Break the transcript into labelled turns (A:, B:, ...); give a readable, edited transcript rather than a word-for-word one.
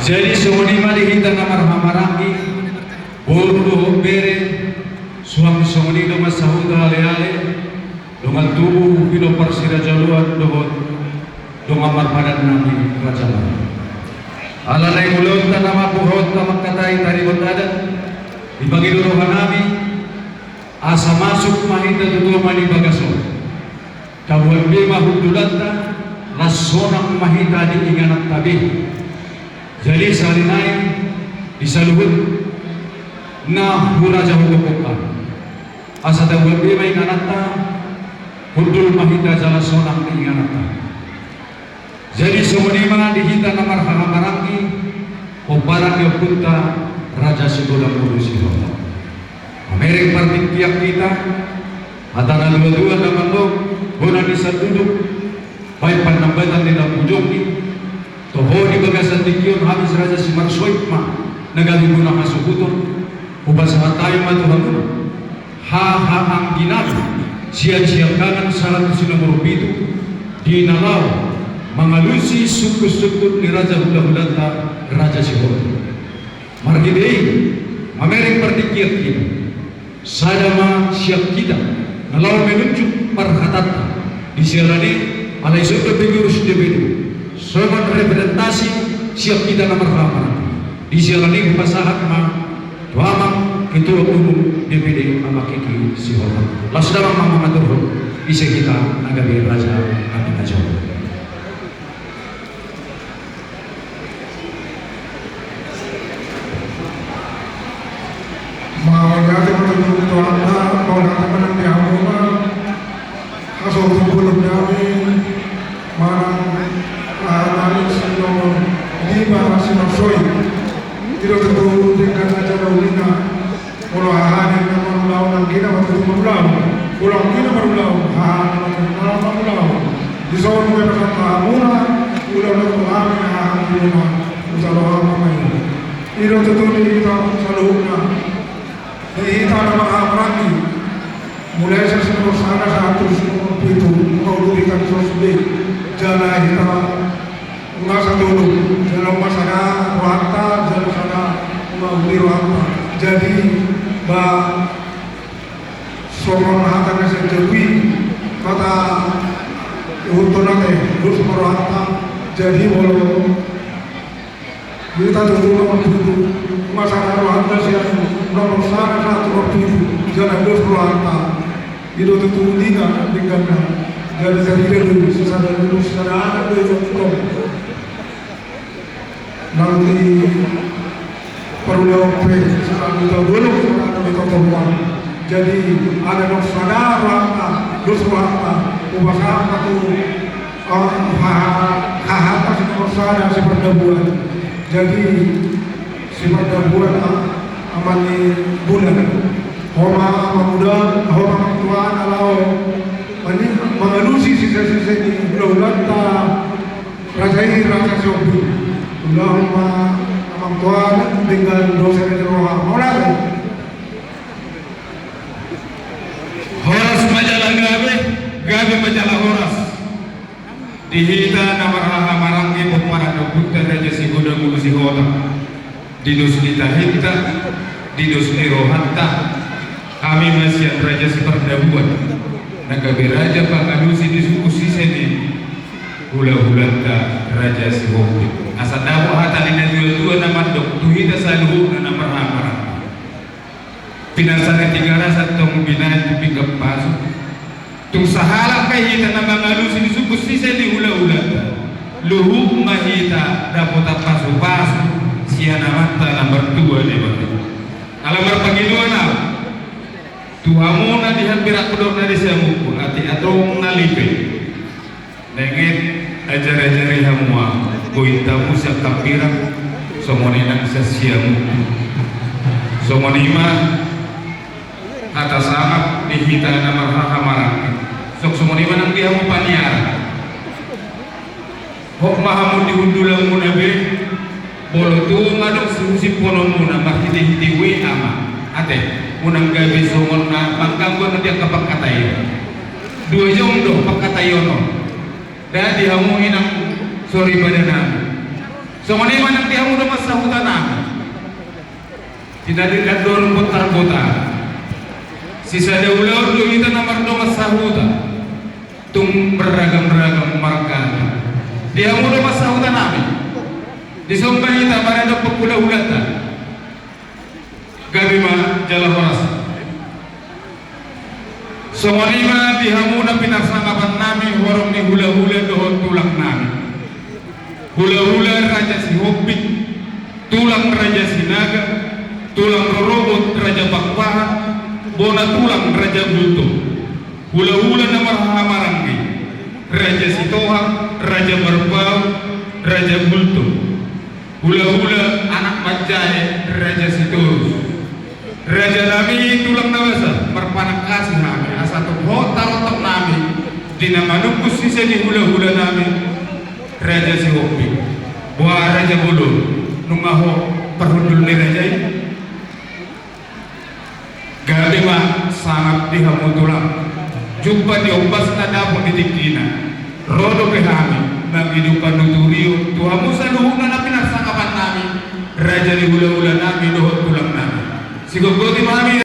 A: Jadi sumuni malihita na marhamarangi buru bere suam sumuni do masahuda ale-ale dongal tubuh pino parsira jaluan dohon dongal marpadan nabi raja ala nai mulon ta nama puhot ta makatai tari botada dibagi dulu nabi asa masuk mahita tutu mani bagaso kabuan bima hudulanta lasonang mahita di inganak tabi. Jadi salinai disaluhut na huraja hukuka asa tawag bima inganata hudul mahita jala sonang di inganata. Jadi semunima dihita na marhamarangi o barang yang punta raja sigolang urusiho Amerik partik tiap kita atana dua-dua na mandok hona bisa duduk baik panambatan di dalam ujung ni toho di bagasan tikion habis raja si Marsoitma nagaluguna masukuton ubasa tayo matuhangun ha ang ginado siya kanan salat si nomor 7 di nalaw mangalusi suku-suku ni raja hula-hulanta raja si Hoto margidei Amerik partikir kita sadama siap kita nalaw menunjuk parhatata di sirani alai suku pengurus DPD sobat representasi siap kita nomor ramah di sirani pasahat ma tuamang ketua umum DPD amakiki si Hoto lasdama mama maturho bisa kita nagabi raja amin aja.
B: Mulai sesuatu sana satu itu kau berikan sosbek jalan kita masa dulu jalan masana rohata jalan sana mau rohata jadi bah soron hata nasi dewi kata untuk nanti terus rohata jadi walau kita dulu nomor 7 masana rohata siapa nomor sana satu waktu itu jalan terus rohata itu tutulungan dengan dari dulu sesada anak itu nanti perlu oke sekarang kita dulu sekarang kita perempuan jadi ada dok sadar dos rata ubah satu hahata si nomor sadar si perdabuan jadi si perdabuan amani bulan Homa muda, homa tuan alau, ini mengalusi sisa-sisa di bulan ta rajai raja sobi, Allahumma amam tuan dengan dosa dan roha, mulai.
A: Horas majalah gabe majalah horas. Dihita namaraha marangi pemara dokter raja si goda mulu si hotam. Dinus ditahita, dinus nirohanta. Kami masih raja seperdabuan nagabe raja pangalusi diskusi sini hula-hulanta raja si hobi asa dawa hatalina dua nama dok tuhita saluhu na marhamara pinasana tingara sa tong binay tupigap paso tung sahala kay hita na mangalusi diskusi sini hula-hulanta luhu mahita dapota paso-paso siya naman ta nomor 2 ni bagi alamar Panginoon na Tuhamu na dihampir aku dok na disamukul ati atong nalipe nengit ajar-ajari hamua kuitamu sa kampira somoni nang sa siamu somoni ma atas amat dihita na marhamarang sok somoni ma nang dihamu paniara hok mahamu diundulang mo na be bolo tu ngadok si ponomu na mahiti-hiti ama ate unang gabi songon na pangkanggo na dia kapak katayo dua jong do pak katayo no dah dihamuin ang sorry pada nama Somani manang tihamu na masahutan namin. Tidak dikadon putar-putar. Sisa daulaur do ita namar do masahutan. Tung beragam-ragam markana. Tihamu do masahutan namin. Disumpah ita marada pagkula-ulatan. Gabi ma jala horas. Somani ma tihamu na pinarsangapan namin warong ni hula-hula dohon tulak namin. Hula-hula Raja si Hobbit, tulang Raja Sinaga, tulang Rorobot Raja Bakpahan, bona tulang Raja Bulto. Hula-hula na marhamaranggi, Raja Sitohang, Raja Barbau, Raja Bulto. Hula-hula anak Majai, Raja Sitorus. Raja nami tulang nawasa, merpanak kasih nami, asatu hotar-hotar nami, dinamanupus sisa di hula-hula nami, Raja si Hobbit, buah Raja Bulu, nungaho perhundul ni Raja ini. Gabi mah sangat dihamu tulang. Jumpa di ombas nada pun ditikina. Rodo behami, menghidupan nuturio. Tuhamu saluhuna na pinasangkapan nami. Raja di hula-hula nami dohot tulang nami. Sigogoti mami.